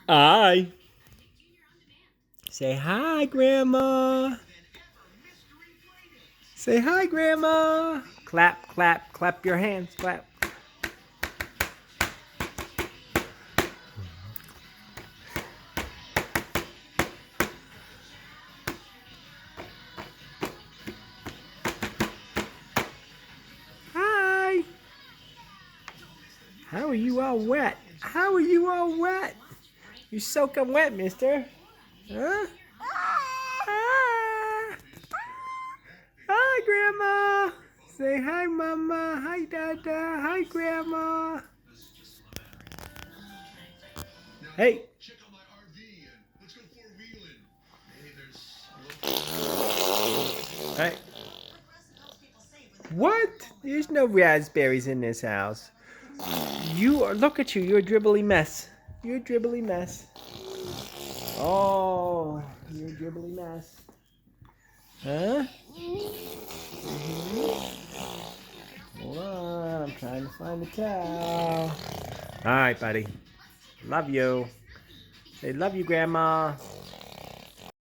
Hi. Say hi, Grandma. Say hi, Grandma. Clap, clap, clap your hands. Clap. Hi. How are you all wet? How are you all wet? You soaking wet, mister. Huh? Ah. Hi, Grandma. Say hi, Mama. Hi, Dada. Hi, Grandma. Hey. Hey. What? There's no raspberries in this house. You are, look at you. You're a dribbly mess. You're a dribbly mess. Oh, you're a dribbly mess. Huh? Hold on. I'm trying to find the towel. All right, buddy. Love you. Say love you, Grandma.